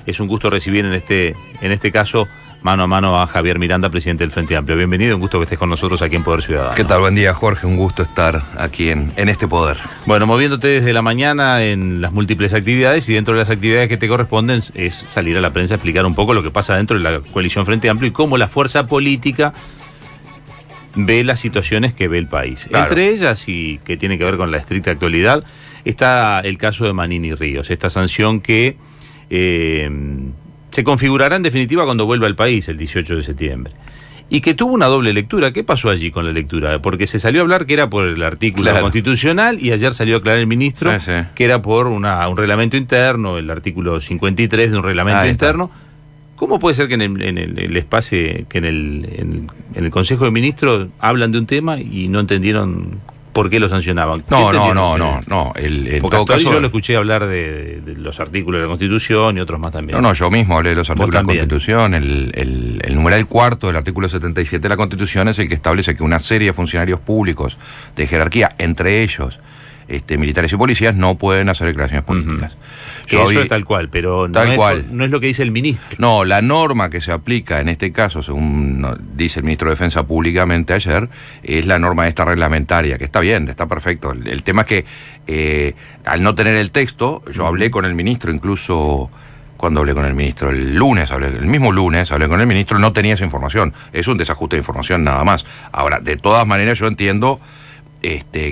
Es un gusto recibir en este caso mano a mano a Javier Miranda, presidente del Frente Amplio. Bienvenido, un gusto que estés con nosotros aquí en Poder Ciudadano. ¿Qué tal? Buen día, Jorge. Un gusto estar aquí en este poder. Bueno, moviéndote desde la mañana en las múltiples actividades, y dentro de las actividades que te corresponden es salir a la prensa a explicar un poco lo que pasa dentro de la coalición Frente Amplio y cómo la fuerza política ve las situaciones que ve el país. Claro. Entre ellas, y que tiene que ver con la estricta actualidad, está el caso de Manini Ríos, esta sanción que se configurará en definitiva cuando vuelva al país el 18 de septiembre. Y que tuvo una doble lectura. ¿Qué pasó allí con la lectura? Porque se salió a hablar que era por el artículo constitucional, y ayer salió a aclarar el ministro que era por un reglamento interno, el artículo 53 de un reglamento interno. ¿Cómo puede ser que en el espacio, que en el Consejo de Ministros hablan de un tema y no entendieron por qué lo sancionaban? No. Porque hasta hoy yo lo escuché hablar de los artículos de la Constitución y otros más también. No, yo mismo hablé de los artículos de la Constitución. El numeral cuarto del artículo 77 de la Constitución es el que establece que una serie de funcionarios públicos de jerarquía, entre ellos militares y policías, no pueden hacer declaraciones políticas. Eso es tal cual, pero no es lo que dice el ministro. No, la norma que se aplica en este caso, según dice el ministro de Defensa públicamente ayer, es la norma esta reglamentaria, que está bien, está perfecto. El tema es que al no tener el texto, yo hablé con el ministro, incluso cuando hablé con el ministro, el mismo lunes hablé con el ministro, no tenía esa información. Es un desajuste de información nada más. Ahora, de todas maneras, yo entiendo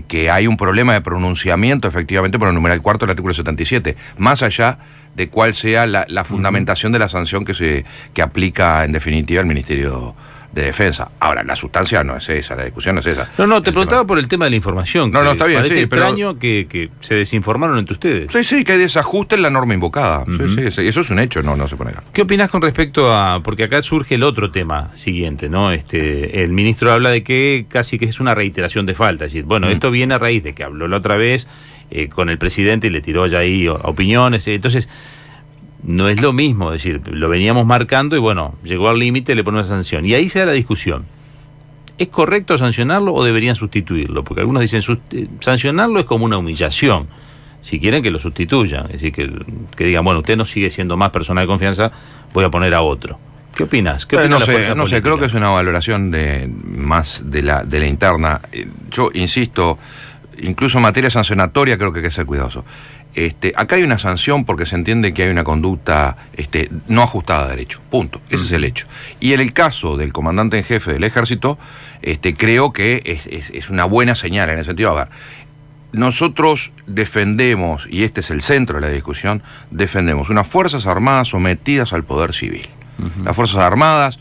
que hay un problema de pronunciamiento efectivamente por el numeral cuarto del artículo 77, más allá de cuál sea la fundamentación de la sanción que aplica en definitiva el Ministerio de Defensa. Ahora, la sustancia no es esa, la discusión no es esa. No, te preguntaba por el tema de la información. No, está bien, parece extraño que se desinformaron entre ustedes. Sí, que hay desajuste en la norma invocada. Sí, eso es un hecho, no se puede negar. ¿Qué opinás con respecto a...? Porque acá surge el otro tema siguiente, ¿no? El ministro habla de que casi que es una reiteración de falta. Es decir, bueno, esto viene a raíz de que habló la otra vez con el presidente y le tiró ya ahí opiniones. Entonces, no es lo mismo, es decir, lo veníamos marcando y bueno, llegó al límite, le pone una sanción. Y ahí se da la discusión. ¿Es correcto sancionarlo o deberían sustituirlo? Porque algunos dicen, sancionarlo es como una humillación. Si quieren que lo sustituyan, es decir, que digan, bueno, usted no sigue siendo más persona de confianza, voy a poner a otro. ¿Qué opinas? No sé, creo que es una valoración más de la interna. Yo insisto, incluso en materia sancionatoria creo que hay que ser cuidadoso. Acá hay una sanción porque se entiende que hay una conducta no ajustada a derecho, punto, ese es el hecho. Y en el caso del comandante en jefe del ejército, creo que es una buena señal en el sentido, a ver, nosotros defendemos, y este es el centro de la discusión, defendemos unas Fuerzas Armadas sometidas al poder civil. Las Fuerzas Armadas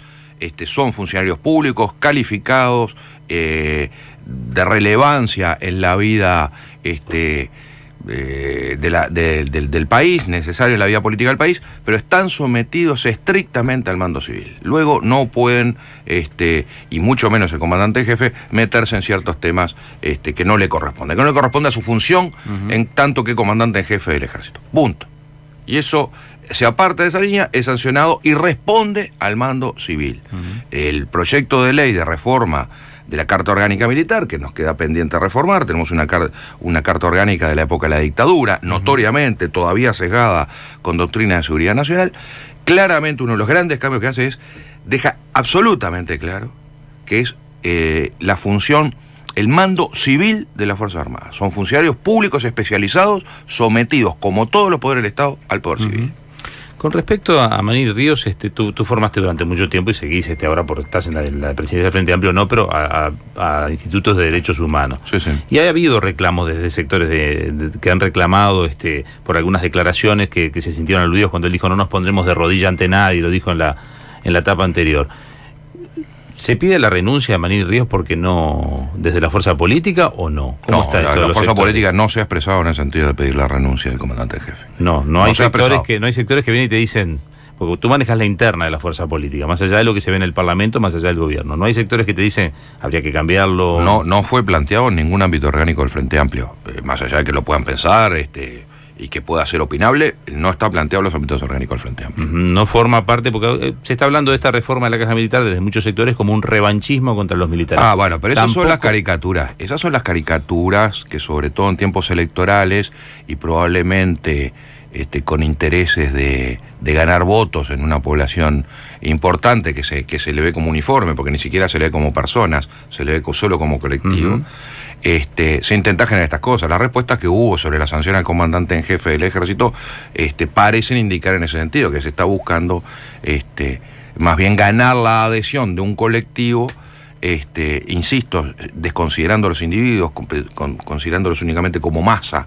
son funcionarios públicos, calificados, de relevancia en la vida del país, necesario en la vida política del país, pero están sometidos estrictamente al mando civil. Luego no pueden, y mucho menos el comandante en jefe, meterse en ciertos temas que no le corresponden, a su función en tanto que comandante en jefe del ejército. Punto. Y eso se aparta de esa línea, es sancionado y responde al mando civil. El proyecto de ley de reforma de la Carta Orgánica Militar, que nos queda pendiente reformar, tenemos una Carta Orgánica de la época de la dictadura, notoriamente todavía sesgada con doctrina de seguridad nacional. Claramente uno de los grandes cambios que hace deja absolutamente claro que es la función, el mando civil de las Fuerzas Armadas. Son funcionarios públicos especializados, sometidos, como todos los poderes del Estado, al poder civil. Con respecto a Manini Ríos, tú formaste durante mucho tiempo y seguís ahora estás en la presidencia del Frente Amplio, no, pero a institutos de derechos humanos. Sí. Y ha habido reclamos desde sectores que han reclamado por algunas declaraciones que se sintieron aludidos cuando él dijo no nos pondremos de rodilla ante nadie, lo dijo en la etapa anterior. ¿Se pide la renuncia de Manini Ríos porque no, desde la fuerza política o no? ¿Cómo está esto? La fuerza política no se ha expresado en el sentido de pedir la renuncia del comandante en jefe. No hay sectores que vienen y te dicen, porque tú manejas la interna de la fuerza política, más allá de lo que se ve en el Parlamento, más allá del gobierno. No hay sectores que te dicen, habría que cambiarlo. No fue planteado en ningún ámbito orgánico del Frente Amplio. Más allá de que lo puedan pensar, y que pueda ser opinable, no está planteado en los ámbitos orgánicos del Frente Amplio. No forma parte, porque se está hablando de esta reforma de la Caja Militar desde muchos sectores como un revanchismo contra los militares. Bueno, pero esas son las caricaturas. Esas son las caricaturas que sobre todo en tiempos electorales y probablemente con intereses de ganar votos en una población importante que se le ve como uniforme, porque ni siquiera se le ve como personas, se le ve solo como colectivo. Se intenta generar estas cosas. Las respuestas que hubo sobre la sanción al comandante en jefe del ejército parecen indicar en ese sentido, que se está buscando más bien ganar la adhesión de un colectivo, insisto, desconsiderando a los individuos, considerándolos únicamente como masa,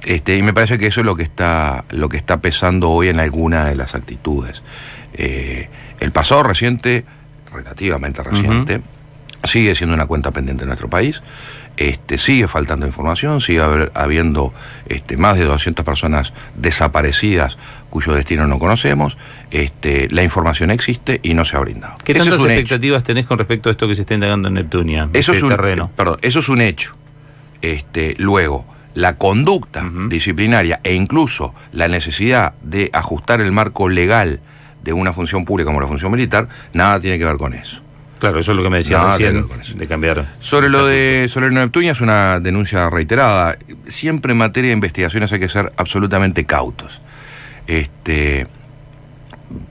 y me parece que eso es lo que está pesando hoy en alguna de las actitudes. El pasado reciente, relativamente reciente, sigue siendo una cuenta pendiente en nuestro país, sigue faltando información, sigue habiendo más de 200 personas desaparecidas cuyo destino no conocemos, la información existe y no se ha brindado. ¿Qué tantas expectativas tenés con respecto a esto que se está indagando en Neptunia? Eso es un hecho. Luego, la conducta disciplinaria e incluso la necesidad de ajustar el marco legal de una función pública como la función militar, nada tiene que ver con eso. Claro, eso es lo que me decía recién, de cambiar. Sobre lo de Neptunia es una denuncia reiterada. Siempre en materia de investigaciones hay que ser absolutamente cautos.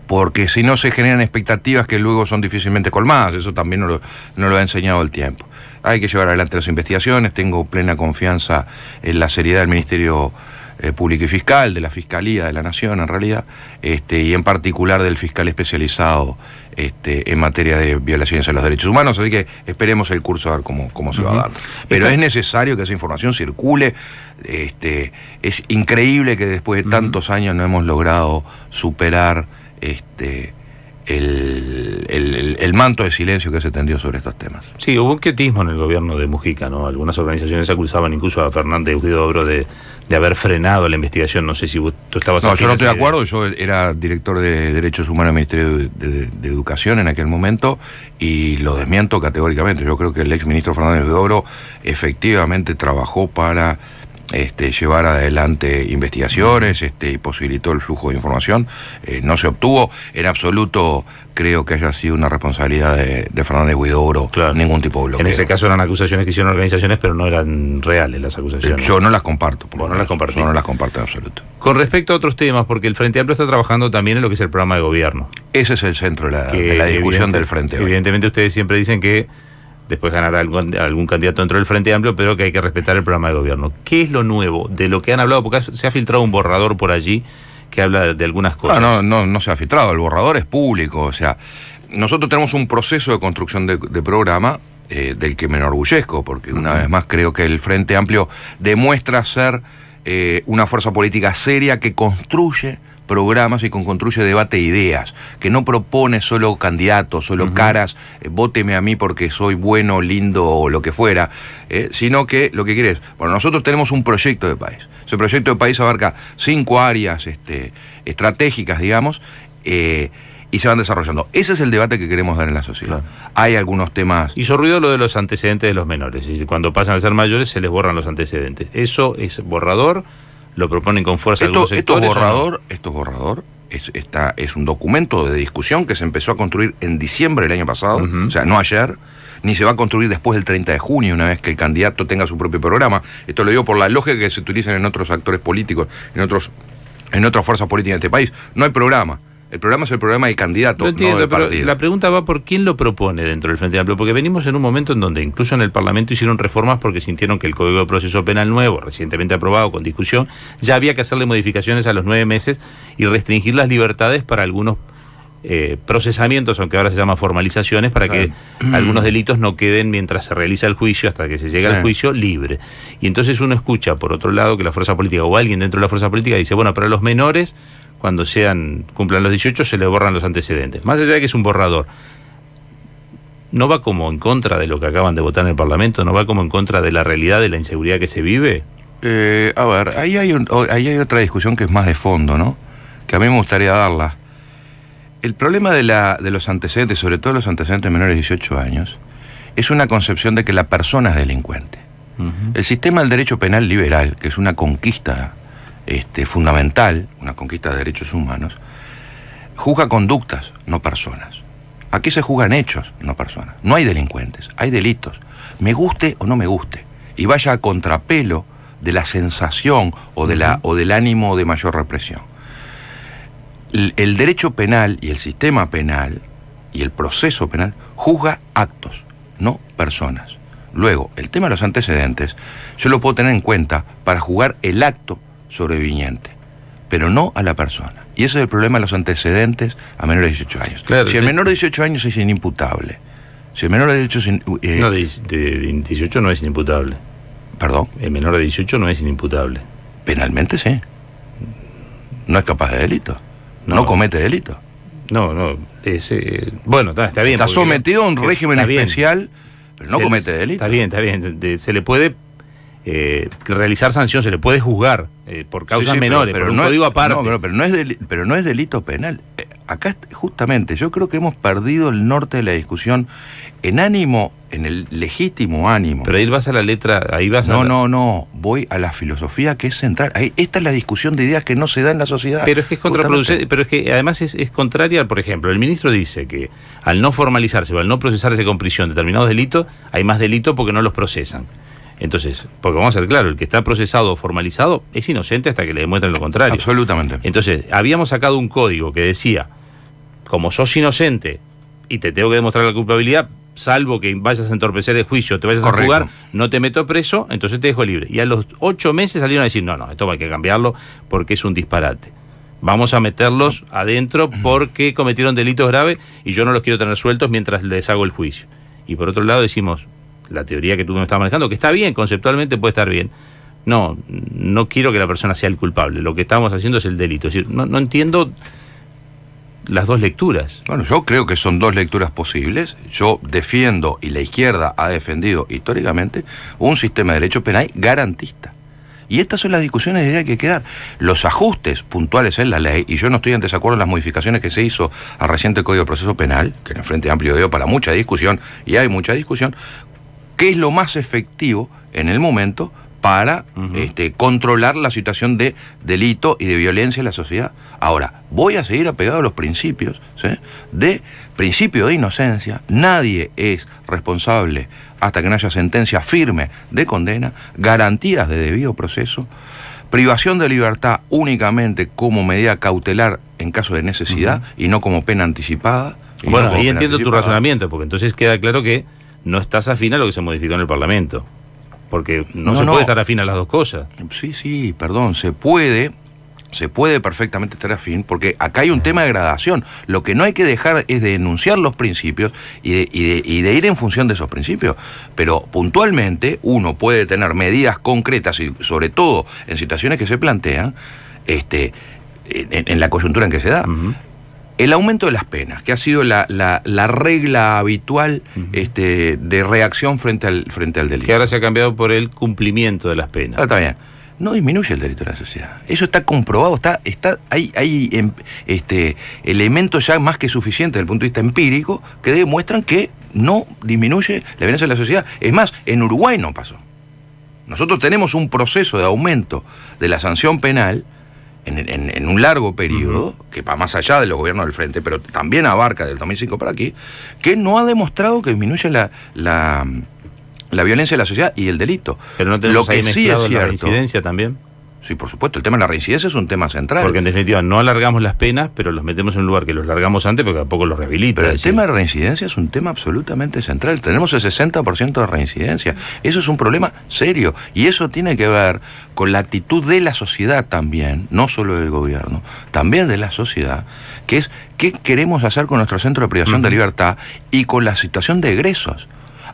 Porque si no se generan expectativas que luego son difícilmente colmadas, eso también no lo ha enseñado el tiempo. Hay que llevar adelante las investigaciones, tengo plena confianza en la seriedad del Ministerio Público y Fiscal, de la Fiscalía de la Nación en realidad, y en particular del fiscal especializado en materia de violaciones a los derechos humanos, así que esperemos el curso a ver cómo se va a dar. Pero es necesario que esa información circule. Es increíble que después de tantos años no hemos logrado superar el manto de silencio que se tendió sobre estos temas. Sí, hubo un quietismo en el gobierno de Mujica, ¿no? Algunas organizaciones acusaban incluso a Fernández Huidobro de haber frenado la investigación. No sé si tú estabas... No, yo no estoy de acuerdo. Yo era director de Derechos Humanos del Ministerio de Educación en aquel momento y lo desmiento categóricamente. Yo creo que el exministro Fernández Huidobro efectivamente trabajó para llevar adelante investigaciones y posibilitó el flujo de información. No se obtuvo en absoluto. Creo que haya sido una responsabilidad de Fernández Huidobro, claro. Ningún tipo de bloqueo. En ese caso eran acusaciones que hicieron organizaciones, pero no eran reales las acusaciones. Yo no las comparto. Vos no las compartís. Yo no las comparto en absoluto. Con respecto a otros temas, porque el Frente Amplio está trabajando también en lo que es el programa de gobierno. Ese es el centro de la discusión del Frente Amplio. Evidentemente ustedes siempre dicen que después ganará algún candidato dentro del Frente Amplio, pero que hay que respetar el programa de gobierno. ¿Qué es lo nuevo de lo que han hablado? Porque se ha filtrado un borrador por allí que habla de algunas cosas. No se ha filtrado. El borrador es público. O sea, nosotros tenemos un proceso de construcción de programa del que me enorgullezco, porque una vez más creo que el Frente Amplio demuestra ser una fuerza política seria que construye programas y construye debate e ideas, que no propone solo candidatos, solo caras, vóteme a mí porque soy bueno, lindo o lo que fuera, sino que lo que quiere es, bueno, nosotros tenemos un proyecto de país. Ese proyecto de país abarca 5 áreas estratégicas, digamos, y se van desarrollando. Ese es el debate que queremos dar en la sociedad. Claro. Hay algunos temas... Hizo ruido lo de los antecedentes de los menores, y cuando pasan a ser mayores se les borran los antecedentes. ¿Eso es borrador? ¿Lo proponen con fuerza algunos sectores? Esto es borrador, es un documento de discusión que se empezó a construir en diciembre del año pasado, o sea, no ayer, ni se va a construir después del 30 de junio, una vez que el candidato tenga su propio programa. Esto lo digo por la lógica que se utilizan en otros actores políticos, en otras fuerzas políticas de este país. No hay programa. El programa es el programa del candidato, no entiendo, no del partido. Pero la pregunta va por quién lo propone dentro del Frente Amplio, porque venimos en un momento en donde incluso en el Parlamento hicieron reformas porque sintieron que el Código de Proceso Penal nuevo, recientemente aprobado con discusión, ya había que hacerle modificaciones a los 9 meses y restringir las libertades para algunos procesamientos, aunque ahora se llama formalizaciones, para que algunos delitos no queden mientras se realiza el juicio, hasta que se llega al juicio, libre. Y entonces uno escucha, por otro lado, que la fuerza política o alguien dentro de la fuerza política dice, bueno, para los menores, cuando cumplan los 18, se les borran los antecedentes. Más allá de que es un borrador, ¿no va como en contra de lo que acaban de votar en el Parlamento? ¿No va como en contra de la realidad de la inseguridad que se vive? A ver, ahí hay otra discusión que es más de fondo, ¿no? Que a mí me gustaría darla. El problema de los antecedentes, sobre todo los antecedentes menores de 18 años, es una concepción de que la persona es delincuente. El sistema del derecho penal liberal, que es una conquista fundamental, una conquista de derechos humanos, juzga conductas, no personas. Aquí se juzgan hechos, no personas. No hay delincuentes, hay delitos. Me guste o no me guste. Y vaya a contrapelo la sensación o, o del ánimo de mayor represión. El derecho penal y el sistema penal y el proceso penal juzga actos, no personas. Luego, el tema de los antecedentes, yo lo puedo tener en cuenta para juzgar el acto sobreviniente, pero no a la persona. Y ese es el problema de los antecedentes a menores de 18 años. Claro, si el menor de 18 años es inimputable, si el menor de 18 no, de 18 no es inimputable. ¿Perdón? El menor de 18 no es inimputable. Penalmente sí. No es capaz de delito. No comete delito. No, bueno, está bien. Está sometido a un régimen especial, pero no comete delito. Está bien. Se le puede realizar sanción, se le puede juzgar por causas menores, pero un código aparte. No, pero no es delito penal. Acá, justamente, yo creo que hemos perdido el norte de la discusión en el legítimo ánimo. Pero ahí vas a la letra, No, voy a la filosofía que es central. Esta es la discusión de ideas que no se da en la sociedad. Pero es que es contraproducente, pero es que además es contraria, por ejemplo, el ministro dice que al no formalizarse o al no procesarse con prisión determinados delitos, hay más delitos porque no los procesan. Entonces, porque vamos a ser claros, el que está procesado o formalizado es inocente hasta que le demuestren lo contrario. Absolutamente. Entonces, habíamos sacado un código que decía, como sos inocente y te tengo que demostrar la culpabilidad, salvo que vayas a entorpecer el juicio, te vayas a jugar, no te meto preso, entonces te dejo libre. Y a los 8 meses salieron a decir, no, esto hay que cambiarlo porque es un disparate. Vamos a meterlos adentro porque cometieron delitos graves y yo no los quiero tener sueltos mientras les hago el juicio. Y por otro lado decimos, la teoría que tú me estás manejando, que está bien, conceptualmente puede estar bien. No quiero que la persona sea el culpable. Lo que estamos haciendo es el delito. Es decir, no entiendo las dos lecturas. Bueno, yo creo que son dos lecturas posibles. Yo defiendo, y la izquierda ha defendido históricamente, un sistema de derecho penal garantista. Y estas son las discusiones que hay que dar. Los ajustes puntuales en la ley, y yo no estoy en desacuerdo en las modificaciones que se hizo al reciente Código de Proceso Penal, que en el Frente Amplio dio para mucha discusión, y hay mucha discusión, ¿qué es lo más efectivo en el momento para controlar la situación de delito y de violencia en la sociedad? Ahora, voy a seguir apegado a los principios, ¿sí? De principio de inocencia. Nadie es responsable hasta que no haya sentencia firme de condena, garantías de debido proceso, privación de libertad únicamente como medida cautelar en caso de necesidad y no como pena anticipada. Bueno, ahí entiendo tu razonamiento, porque entonces queda claro que no estás afín a lo que se modificó en el Parlamento. Porque no se puede estar afín a las dos cosas. Sí, perdón, se puede perfectamente estar afín, porque acá hay un tema de gradación. Lo que no hay que dejar es de enunciar los principios y de ir en función de esos principios. Pero puntualmente uno puede tener medidas concretas, y sobre todo en situaciones que se plantean, en la coyuntura en que se da. El aumento de las penas, que ha sido la regla habitual de reacción frente al delito. Que ahora se ha cambiado por el cumplimiento de las penas. Está bien. No disminuye el delito de la sociedad. Eso está comprobado, hay elementos ya más que suficientes desde el punto de vista empírico que demuestran que no disminuye la violencia de la sociedad. Es más, en Uruguay no pasó. Nosotros tenemos un proceso de aumento de la sanción penal en un largo periodo, que va más allá de los gobiernos del Frente, pero también abarca del 2005 para aquí, que no ha demostrado que disminuye la violencia de la sociedad y el delito. Pero no tenemos ahí mezclado la reincidencia también. Sí, por supuesto, el tema de la reincidencia es un tema central. Porque en definitiva no alargamos las penas, pero los metemos en un lugar que los largamos antes porque a poco los rehabilita. Pero el tema de reincidencia es un tema absolutamente central. Tenemos el 60% de reincidencia. Eso es un problema serio. Y eso tiene que ver con la actitud de la sociedad también, no solo del gobierno, también de la sociedad, que es qué queremos hacer con nuestro centro de privación de libertad y con la situación de egresos.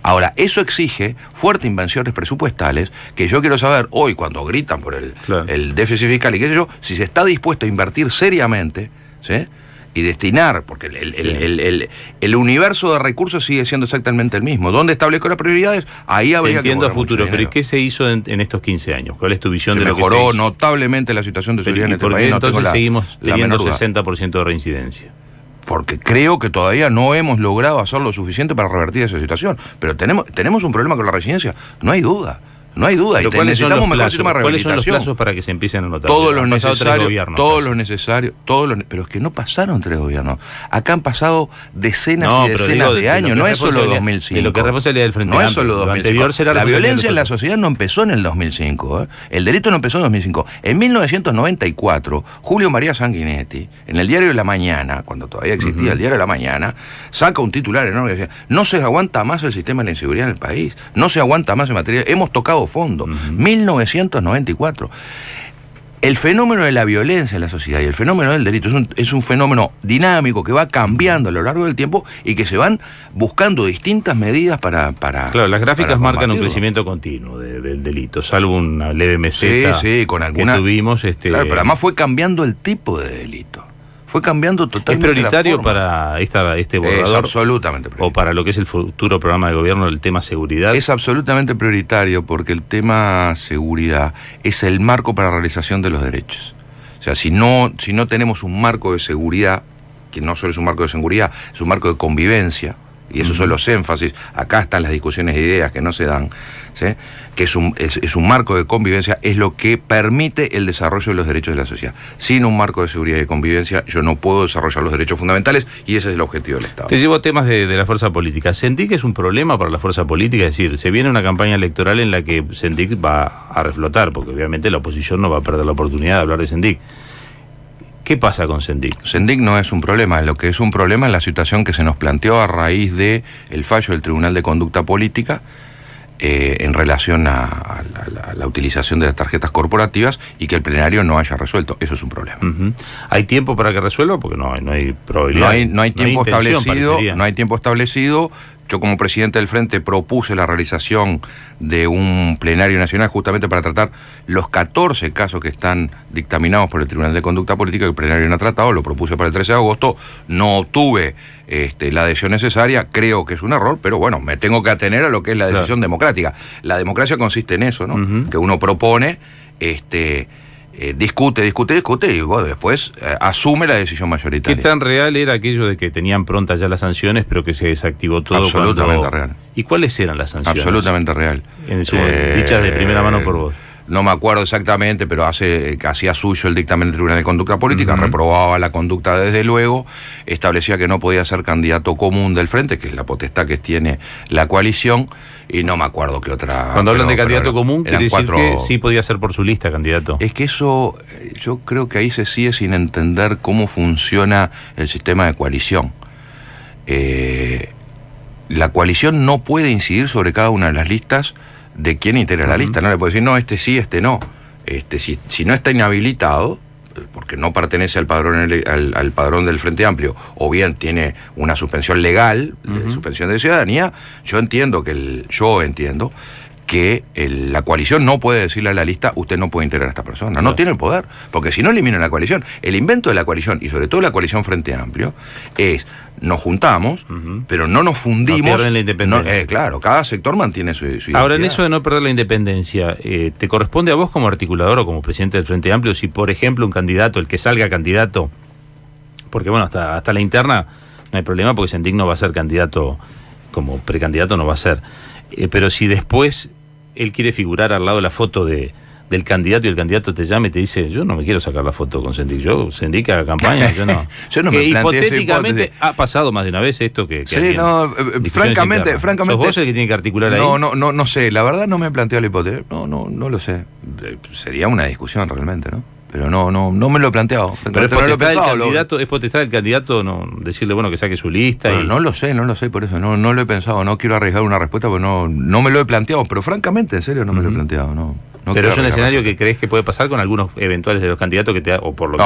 Ahora, eso exige fuertes inversiones presupuestales, que yo quiero saber hoy, cuando gritan por el déficit fiscal y qué sé yo, si se está dispuesto a invertir seriamente, ¿sí? Y destinar, porque el universo de recursos sigue siendo exactamente el mismo. ¿Dónde establezco las prioridades? Ahí habría que... Entiendo a futuro, pero ¿qué se hizo en estos 15 años? ¿Cuál es tu visión de lo que se hizo? Mejoró notablemente la situación de seguridad en este país. Entonces seguimos teniendo 60% de reincidencia. Porque creo que todavía no hemos logrado hacer lo suficiente para revertir esa situación. Pero tenemos un problema con la reincidencia, no hay duda. No hay duda. Pero ¿cuáles son los plazos para que se empiecen a notar? Todo lo necesario, pero es que no pasaron 3 gobiernos. Acá han pasado decenas y decenas de años, no es solo 2005. De lo que es responsabilidad del Frente Amplio. No es solo 2005. La violencia en la sociedad no empezó en el 2005. El delito no empezó en 2005. En 1994, Julio María Sanguinetti, en el Diario de la Mañana, cuando todavía existía el Diario de la Mañana, saca un titular enorme que decía: no se aguanta más el sistema de la inseguridad en el país, no se aguanta más en materia, hemos tocado fondo. 1994. El fenómeno de la violencia en la sociedad y el fenómeno del delito es un fenómeno dinámico que va cambiando a lo largo del tiempo y que se van buscando distintas medidas para claro, las gráficas marcan un crecimiento continuo del delito, salvo una leve meseta con alguna, que tuvimos. Claro, pero además fue cambiando el tipo de delito. Fue cambiando totalmente. ¿Es prioritario para este borrador? Es absolutamente prioritario. ¿O para lo que es el futuro programa de gobierno el tema seguridad? Es absolutamente prioritario porque el tema seguridad es el marco para la realización de los derechos. O sea, si no tenemos un marco de seguridad, que no solo es un marco de seguridad, es un marco de convivencia, y esos son los énfasis, acá están las discusiones de ideas que no se dan, ¿sí? Que es un marco de convivencia, es lo que permite el desarrollo de los derechos de la sociedad. Sin un marco de seguridad y de convivencia, yo no puedo desarrollar los derechos fundamentales, y ese es el objetivo del Estado. Te llevo a temas de la fuerza política. ¿Sentí que es un problema para la fuerza política? Es decir, se viene una campaña electoral en la que Sendic va a reflotar, porque obviamente la oposición no va a perder la oportunidad de hablar de Sendic. ¿Qué pasa con Sendic? Sendic no es un problema, lo que es un problema es la situación que se nos planteó a raíz de el fallo del Tribunal de Conducta Política en relación a la utilización de las tarjetas corporativas y que el plenario no haya resuelto. Eso es un problema. ¿Hay tiempo para que resuelva? Porque no hay probabilidad. No hay tiempo establecido. Yo como presidente del Frente propuse la realización de un plenario nacional justamente para tratar los 14 casos que están dictaminados por el Tribunal de Conducta Política que el plenario no ha tratado. Lo propuse para el 13 de agosto, no obtuve la adhesión necesaria, creo que es un error, pero bueno, me tengo que atener a lo que es la decisión democrática. La democracia consiste en eso, ¿no? Que uno propone, discute y bueno, después asume la decisión mayoritaria. ¿Qué tan real era aquello de que tenían prontas ya las sanciones pero que se desactivó todo? Absolutamente real. ¿Y cuáles eran las sanciones? Absolutamente real. Dichas de primera mano por vos. No me acuerdo exactamente, pero hacía suyo el dictamen del Tribunal de Conducta Política, reprobaba la conducta desde luego, establecía que no podía ser candidato común del Frente, que es la potestad que tiene la coalición, y no me acuerdo qué otra... Cuando hablan de candidato común, quiere decir que sí podía ser por su lista candidato. Es que eso, yo creo que ahí se sigue sin entender cómo funciona el sistema de coalición. La coalición no puede incidir sobre cada una de las listas de quién integra la lista. No le puede decir, no, este sí, este no. Si no está inhabilitado, porque no pertenece al padrón al padrón del Frente Amplio, o bien tiene una suspensión legal, suspensión de ciudadanía, yo entiendo que la coalición no puede decirle a la lista, usted no puede integrar a esta persona, no tiene el poder, porque si no elimina la coalición. El invento de la coalición, y sobre todo la coalición Frente Amplio, es, nos juntamos, pero no nos fundimos. No pierden la independencia. Claro, cada sector mantiene su identidad. Ahora, en eso de no perder la independencia, ¿te corresponde a vos como articulador o como presidente del Frente Amplio, si por ejemplo un candidato, el que salga candidato, porque bueno, hasta la interna no hay problema porque Sendic no va a ser candidato, como precandidato no va a ser, pero si después él quiere figurar al lado de la foto del candidato y el candidato te llama y te dice, yo no me quiero sacar la foto con Sendic, Sendic haga campaña, yo no. Yo no me hipotéticamente ha pasado más de una vez esto que sí, no, francamente ¿sos vos el que tiene que articular ahí? No sé, la verdad no me he planteado la hipótesis, no lo sé. Sería una discusión realmente, ¿no? Pero no me lo he planteado. Pero es potestad del candidato no decirle, bueno, que saque su lista. Pero no lo sé, por eso no lo he pensado, no quiero arriesgar una respuesta porque no me lo he planteado, pero francamente, en serio, no me lo he planteado, no. Pero es un escenario que crees que puede pasar con algunos eventuales de los candidatos que o por lo que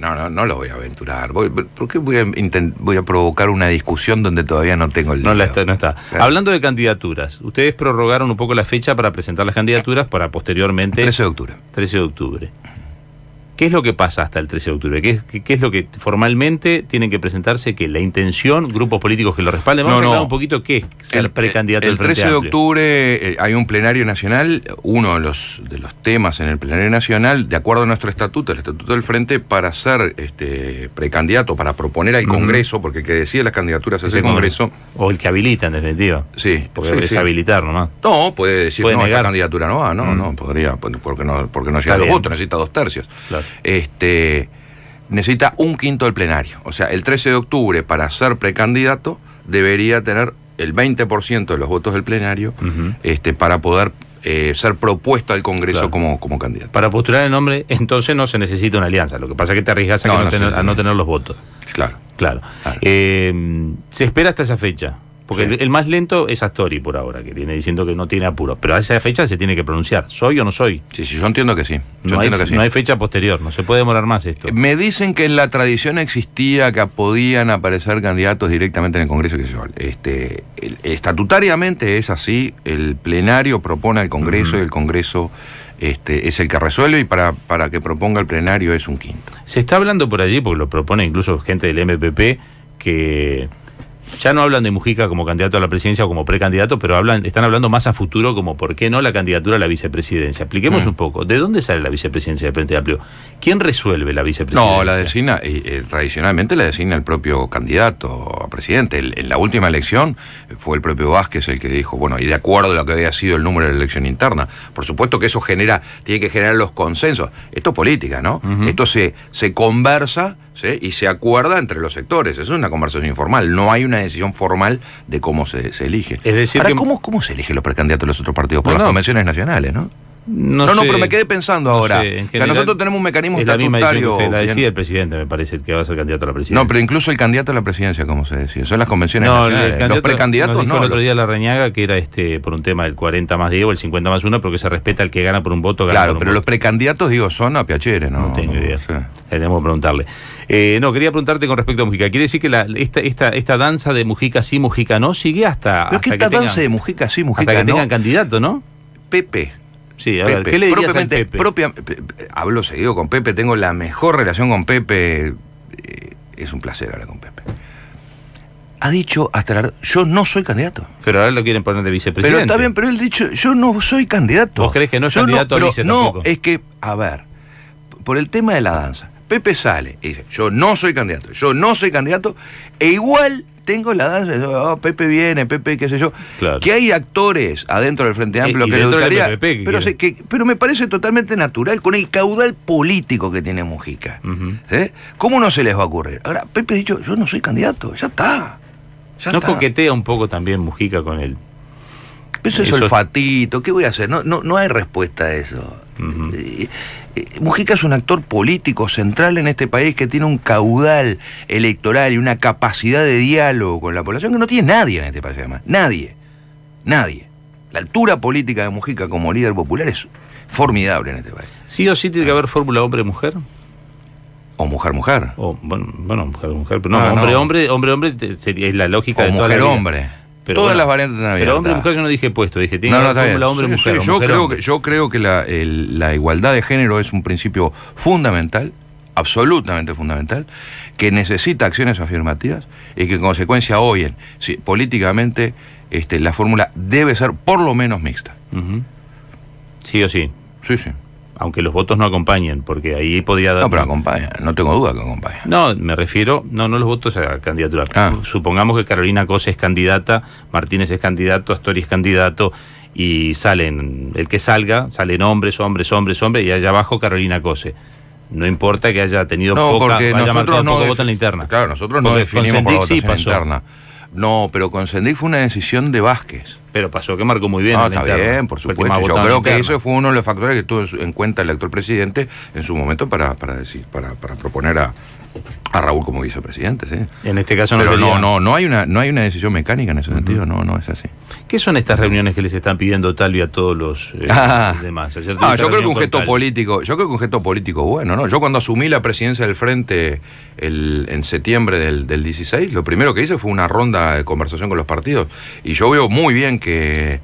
no lo voy a aventurar. ¿Por qué voy a provocar una discusión donde todavía no tengo el no está. Claro. Hablando de candidaturas, ustedes prorrogaron un poco la fecha para presentar las candidaturas para posteriormente... 13 de octubre. 13 de octubre. ¿Qué es lo que pasa hasta el 13 de octubre? ¿Qué es lo que formalmente tienen que presentarse? ¿Que la intención, grupos políticos que lo respalden? Vamos a hablar un poquito qué es ser precandidato del Frente Amplio. El 13 de octubre hay un plenario nacional, uno de los temas en el plenario nacional, de acuerdo a nuestro estatuto, el estatuto del Frente, para ser precandidato, para proponer al Congreso, porque el que decide las candidaturas es el Congreso. O el que habilita, en definitiva. Sí. Porque es habilitar nomás. No, puede decir, ¿Puede negar? Esta candidatura no va, no podría, porque no llega a los votos, necesita 2/3. Claro. Necesita 1/5 del plenario. O sea, el 13 de octubre, para ser precandidato, debería tener el 20% de los votos del plenario para poder ser propuesto al Congreso como candidato. Para postular el nombre, entonces no se necesita una alianza. Lo que pasa es que te arriesgas a no tener los votos. Claro. Se espera hasta esa fecha. Porque el más lento es Astori por ahora, que viene diciendo que no tiene apuro. Pero a esa fecha se tiene que pronunciar. ¿Soy o no soy? Sí, yo entiendo que sí. No hay fecha posterior, no se puede demorar más esto. Me dicen que en la tradición existía que podían aparecer candidatos directamente en el Congreso. Estatutariamente es así, el plenario propone al Congreso y el Congreso es el que resuelve, y para que proponga el plenario es 1/5. Se está hablando por allí, porque lo propone incluso gente del MPP, que ya no hablan de Mujica como candidato a la presidencia o como precandidato, pero están hablando más a futuro como por qué no la candidatura a la vicepresidencia. Expliquemos un poco, ¿de dónde sale la vicepresidencia del Frente Amplio? ¿Quién resuelve la vicepresidencia? No, la designa, tradicionalmente la designa el propio candidato a presidente. En la última elección fue el propio Vázquez el que dijo, bueno, y de acuerdo a lo que había sido el número de la elección interna. Por supuesto que eso tiene que generar los consensos. Esto es política, ¿no? Esto se conversa, ¿sí? Y se acuerda entre los sectores. Eso es una conversación informal. No hay una decisión formal de cómo se elige. Es decir, ahora, ¿cómo se eligen los precandidatos de los otros partidos? Por las convenciones nacionales, ¿no? No, pero me quedé pensando ahora. En general, nosotros tenemos un mecanismo estatutario. La decide el presidente, me parece, que va a ser candidato a la presidencia. No, pero incluso el candidato a la presidencia, ¿cómo se decide? Son las convenciones nacionales. Los precandidatos no. El otro día Larrañaga que era por un tema del 40+10 o el 50+1, porque se respeta al que gana por un voto. Claro, pero los precandidatos, son a piacere, ¿no? No tengo idea. Tenemos que preguntarle. Quería preguntarte con respecto a Mujica. ¿Quiere decir que esta danza de Mujica sí, Mujica no sigue hasta que esta danza de Mujica sí, Mujica hasta que tengan candidato, ¿no? Pepe. Sí, a ver, ¿qué le dirías al Pepe? Hablo seguido con Pepe, tengo la mejor relación con Pepe. Es un placer hablar con Pepe. Ha dicho yo no soy candidato. Pero ahora lo quieren poner de vicepresidente. Pero está bien, pero él ha dicho, yo no soy candidato. ¿Vos crees que no es candidato a vice tampoco? No, es que, a ver, por el tema de la danza, Pepe sale y dice, yo no soy candidato, e igual tengo la danza, Pepe viene, Pepe qué sé yo, claro. Que hay actores adentro del Frente Amplio que le gustaría, pero me parece totalmente natural con el caudal político que tiene Mujica. ¿Cómo no se les va a ocurrir? Ahora, Pepe ha dicho, yo no soy candidato, ya está. ¿No coquetea un poco también Mujica con él? Eso es olfatito, ¿qué voy a hacer? No hay respuesta a eso. Mujica es un actor político central en este país que tiene un caudal electoral y una capacidad de diálogo con la población que no tiene nadie en este país, además. Nadie. La altura política de Mujica como líder popular es formidable en este país. ¿Sí o sí tiene que haber fórmula hombre-mujer? O mujer-mujer. Bueno, mujer-mujer, pero no, hombre sería la lógica de toda la vida. Mujer-hombre. Todas las variantes de pero hombre y mujer yo no dije puesto, dije tiene que haber fórmula hombre-mujer. Yo creo que la igualdad de género es un principio fundamental, absolutamente fundamental, que necesita acciones afirmativas y que en consecuencia hoy políticamente la fórmula debe ser por lo menos mixta. Sí o sí. Sí. Aunque los votos no acompañen, porque ahí podría dar... No, pero acompaña, no tengo duda que acompaña. No, me refiero, no los votos a candidatura. Supongamos que Carolina Cose es candidata, Martínez es candidato, Astori es candidato, y salen, el que salga, salen hombres, y allá abajo Carolina Cose. No importa que haya tenido haya marcado poco voto en la interna. Claro, nosotros no definimos por votación interna. No, pero con Sendik fue una decisión de Vázquez. Pero pasó que marcó muy bien. No, está bien, por supuesto. Yo creo que eso fue uno de los factores que tuvo en cuenta el actual presidente en su momento para proponer a Raúl como vicepresidente, sí. En este caso no. Pero no hay una decisión mecánica en ese sentido, no es así. ¿Qué son estas reuniones que les están pidiendo Talvi a todos los demás? Yo creo que un gesto político bueno, ¿no? Yo cuando asumí la presidencia del Frente en septiembre del 16, lo primero que hice fue una ronda de conversación con los partidos, y yo veo muy bien que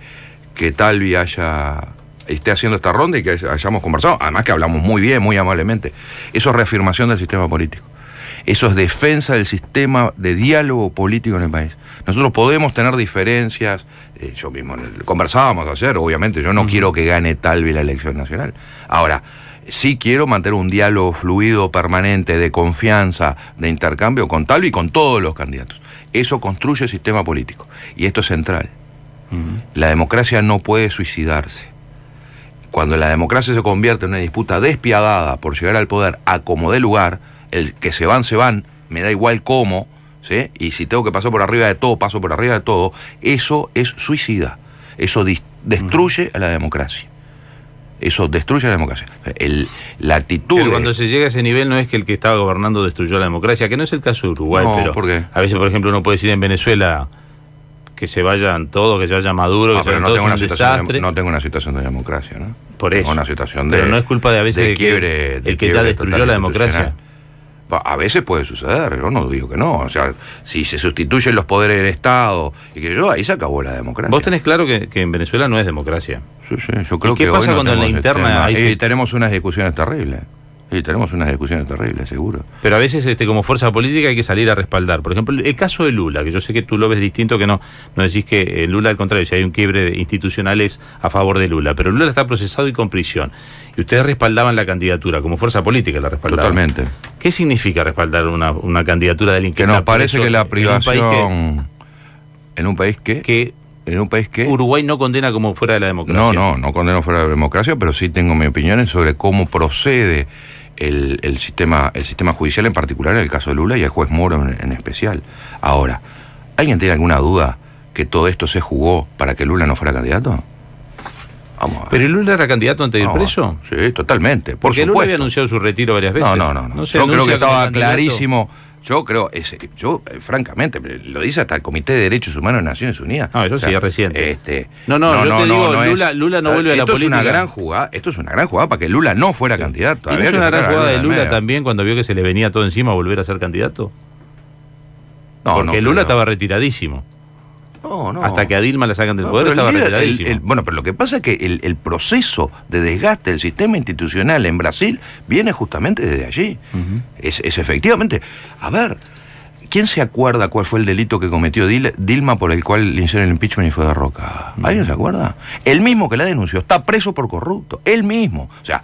Talvi haya esté haciendo esta ronda y que hayamos conversado, además que hablamos muy bien, muy amablemente. Eso es reafirmación del sistema político. Eso es defensa del sistema de diálogo político en el país. Nosotros podemos tener diferencias, yo mismo conversábamos ayer, obviamente, yo no quiero que gane Talvi la elección nacional. Ahora, sí quiero mantener un diálogo fluido, permanente, de confianza, de intercambio con Talvi y con todos los candidatos. Eso construye el sistema político. Y esto es central. La democracia no puede suicidarse. Cuando la democracia se convierte en una disputa despiadada por llegar al poder a como dé lugar, el que se van, me da igual cómo, ¿sí? Y si tengo que pasar por arriba de todo, paso por arriba de todo, eso es suicida. Eso destruye a la democracia. Eso destruye a la democracia. La actitud... Pero cuando se llega a ese nivel no es que el que estaba gobernando destruyó la democracia, que no es el caso de Uruguay, no, pero ¿por qué? A veces, por ejemplo, uno puede decir en Venezuela que se vayan todos, que se vaya Maduro, que se vayan todos, un desastre. No tengo una situación de democracia, ¿no? Por eso. Tengo una situación de... Pero no es culpa de a veces de quiebre, el que ya destruyó la democracia. A veces puede suceder, yo no digo que no. O sea, si se sustituyen los poderes del Estado y que ahí se acabó la democracia. Vos tenés claro que en Venezuela no es democracia. Sí, yo creo ¿Y qué pasa cuando en la interna tenemos unas discusiones terribles? Sí, tenemos unas discusiones terribles, seguro. Pero a veces como fuerza política hay que salir a respaldar. Por ejemplo, el caso de Lula, que yo sé que tú lo ves distinto, que no decís que Lula, al contrario, si hay un quiebre institucional es a favor de Lula. Pero Lula está procesado y con prisión. Y ustedes respaldaban la candidatura, como fuerza política la respaldaban. Totalmente. ¿Qué significa respaldar una candidatura de alguien que nos parece que la privación... ¿En un país que ¿En un país que Uruguay no condena como fuera de la democracia? No condeno fuera de la democracia, pero sí tengo mi opinión sobre cómo procede el sistema judicial, en particular en el caso de Lula y el juez Moro en especial. Ahora, ¿alguien tiene alguna duda que todo esto se jugó para que Lula no fuera candidato? Vamos a ver. ¿Pero Lula era candidato antes de ir preso? Sí, totalmente, por Porque supuesto. Lula había anunciado su retiro varias veces. No. Yo creo que estaba clarísimo. Francamente, lo dice hasta el Comité de Derechos Humanos de Naciones Unidas. No, eso sí es reciente. Lula no vuelve a la política. Esto es una gran jugada para que Lula no fuera candidato. ¿Y no es una gran jugada de Lula también cuando vio que se le venía todo encima a volver a ser candidato? Porque Lula estaba retiradísimo. Hasta que a Dilma la sacan del poder estaba retiradísimo. Pero lo que pasa es que el proceso de desgaste del sistema institucional en Brasil viene justamente desde allí. Es efectivamente... A ver, ¿quién se acuerda cuál fue el delito que cometió Dilma por el cual le hicieron el impeachment y fue derrocada? ¿Alguien se acuerda? El mismo que la denunció está preso por corrupto. Él mismo. O sea,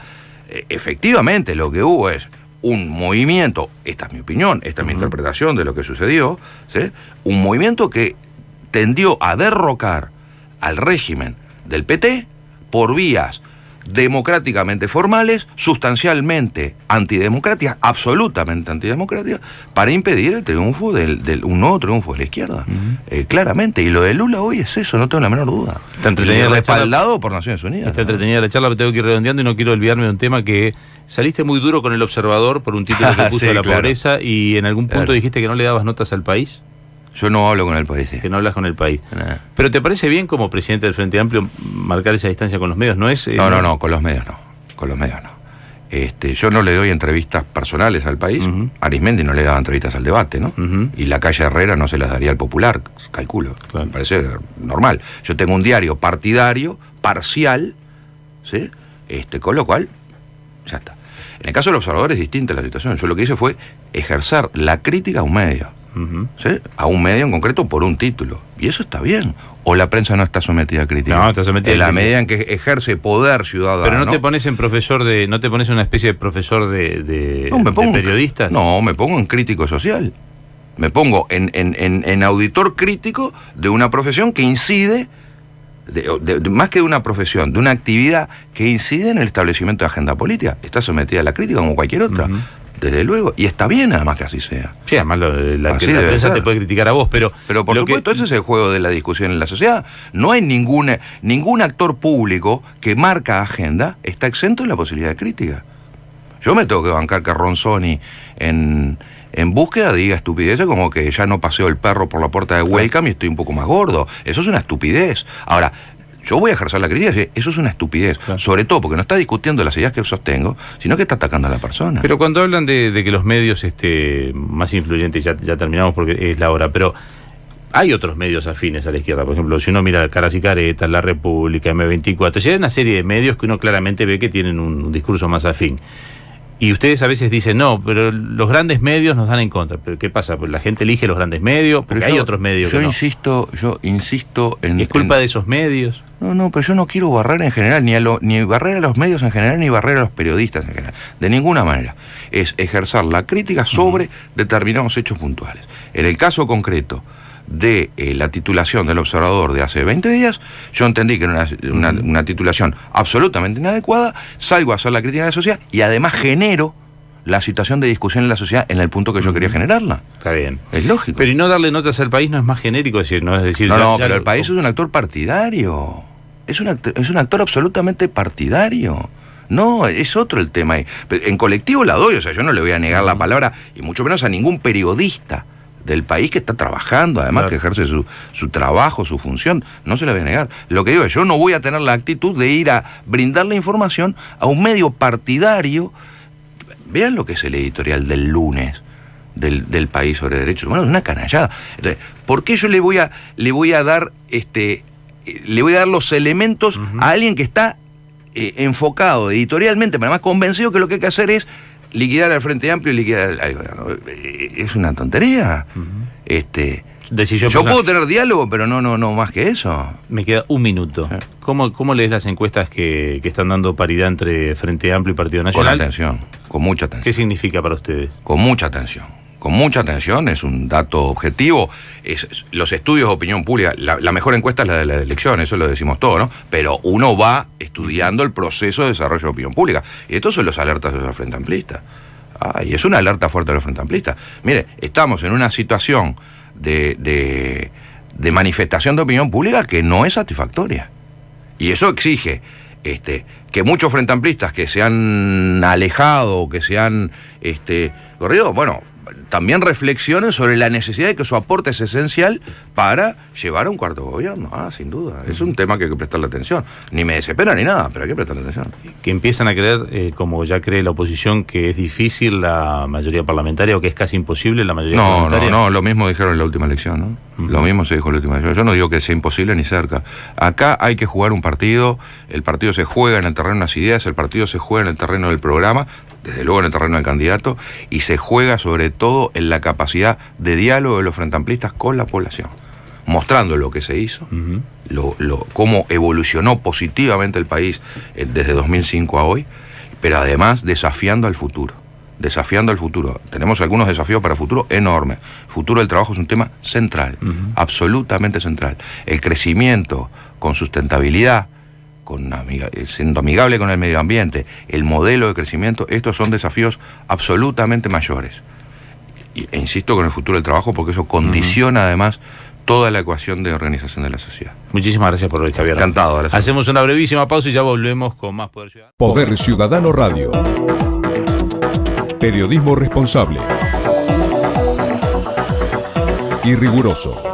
efectivamente lo que hubo es un movimiento, esta es mi opinión, esta es mi interpretación de lo que sucedió, ¿sí? Un movimiento que tendió a derrocar al régimen del PT por vías democráticamente formales, sustancialmente antidemocráticas, absolutamente antidemocráticas, para impedir el triunfo un nuevo triunfo de la izquierda. Claramente. Y lo de Lula hoy es eso, no tengo la menor duda. Está entretenida respaldado por Naciones Unidas. Está entretenida la charla, pero tengo que ir redondeando y no quiero olvidarme de un tema que saliste muy duro con El Observador por un título que puso de la pobreza y en algún punto dijiste que no le dabas notas al país. Yo no hablo con el país. Que no hablas con el país. Pero ¿te parece bien como presidente del Frente Amplio marcar esa distancia con los medios? ¿No es? No, con los medios no. Con los medios no. Yo no le doy entrevistas personales al país. Arismendi no le daba entrevistas al debate, ¿no? Y la calle Herrera no se las daría al Popular, calculo. Claro. Me parece normal. Yo tengo un diario partidario, parcial, ¿sí? Con lo cual, ya está. En el caso del Observador es distinta la situación. Yo lo que hice fue ejercer la crítica a un medio. ¿Sí? A un medio en concreto por un título. Y eso está bien. O la prensa no está sometida a crítica. No, está sometida en la medida en que ejerce poder ciudadano. Pero no te pones en profesor de... ¿No te pones en una especie de profesor de periodistas? No, me pongo en crítico social. Me pongo en auditor crítico de una profesión que incide, más que de una profesión, de una actividad que incide en el establecimiento de agenda política. Está sometida a la crítica como cualquier otra. Desde luego, y está bien además que así sea. Sí, además la prensa te puede criticar a vos, pero por supuesto, ese es el juego de la discusión en la sociedad. No hay ningún actor público que marca agenda está exento de la posibilidad de crítica. Yo me tengo que bancar que Ronzoni en búsqueda diga estupideces como que ya no paseo el perro por la puerta de Welcome y estoy un poco más gordo. Eso es una estupidez. Ahora, yo voy a ejercer la crítica y decir, eso es una estupidez. Claro. Sobre todo porque no está discutiendo las ideas que sostengo, sino que está atacando a la persona. Pero cuando hablan de que los medios más influyentes, ya terminamos porque es la hora, pero hay otros medios afines a la izquierda. Por ejemplo, si uno mira Caras y Caretas, La República, M24, ya hay una serie de medios que uno claramente ve que tienen un discurso más afín. Y ustedes a veces dicen, no, pero los grandes medios nos dan en contra. ¿Pero qué pasa? Pues la gente elige los grandes medios, porque hay otros medios que no. Yo insisto en... ¿Es culpa de esos medios? No, pero yo no quiero barrer en general, ni barrer a los medios en general, ni barrer a los periodistas en general. De ninguna manera. Es ejercer la crítica sobre determinados hechos puntuales. En el caso concreto de la titulación del Observador de hace 20 días, yo entendí que era una titulación absolutamente inadecuada, salgo a hacer la crítica de la sociedad y además genero la situación de discusión en la sociedad en el punto que yo quería generarla. Está bien. Es lógico. Pero ¿y no darle notas al país no es más genérico? Decir, no es decir... Pero el país es un actor partidario. Es un actor absolutamente partidario. No, es otro el tema ahí. En colectivo la doy, o sea, yo no le voy a negar la palabra, y mucho menos a ningún periodista del país que está trabajando, además que ejerce su trabajo, su función, no se la voy a negar. Lo que digo es, yo no voy a tener la actitud de ir a brindar la información a un medio partidario. Vean lo que es el editorial del lunes del País sobre derechos humanos, una canallada. Entonces, ¿por qué yo le voy a dar los elementos a alguien que está enfocado editorialmente, pero además convencido que lo que hay que hacer es liquidar al Frente Amplio y liquidar al gobierno? Es una tontería. Yo puedo tener diálogo, pero no más que eso. Me queda un minuto. Sí. ¿Cómo lees las encuestas que están dando paridad entre Frente Amplio y Partido Nacional? Con atención, con mucha atención. ¿Qué significa para ustedes? Con mucha atención, es un dato objetivo. Los estudios de opinión pública, la mejor encuesta es la de la elección, eso lo decimos todo, ¿no? Pero uno va estudiando el proceso de desarrollo de opinión pública. Y estos son los alertas de los Frente Amplistas. Y es una alerta fuerte de los Frente Amplistas. Mire, estamos en una situación de manifestación de opinión pública que no es satisfactoria. Y eso exige que muchos Frente Amplistas que se han alejado, que se han corrido, bueno, también reflexionen sobre la necesidad de que su aporte es esencial para llevar a un cuarto gobierno. Sin duda. Es un tema que hay que prestarle atención. Ni me desespera ni nada, pero hay que prestarle atención. Que empiezan a creer, como ya cree la oposición, que es difícil la mayoría parlamentaria o que es casi imposible la mayoría parlamentaria. No, lo mismo dijeron en la última elección, ¿no? Lo mismo se dijo en la última elección. Yo no digo que sea imposible ni cerca. Acá hay que jugar un partido, el partido se juega en el terreno de las ideas, el partido se juega en el terreno del programa, desde luego en el terreno del candidato, y se juega sobre todo en la capacidad de diálogo de los Frente Amplistas con la población, mostrando lo que se hizo, cómo evolucionó positivamente el país desde 2005 a hoy, pero además desafiando al futuro. Tenemos algunos desafíos para el futuro enormes. El futuro del trabajo es un tema central, absolutamente central. El crecimiento con sustentabilidad, siendo amigable con el medio ambiente, el modelo de crecimiento, estos son desafíos absolutamente mayores. E insisto con el futuro del trabajo porque eso condiciona además toda la ecuación de organización de la sociedad. Muchísimas gracias por hoy, Javier. Encantado. Gracias. Hacemos una brevísima pausa y ya volvemos con más Poder Ciudadano. Poder Ciudadano Radio. Periodismo responsable y riguroso.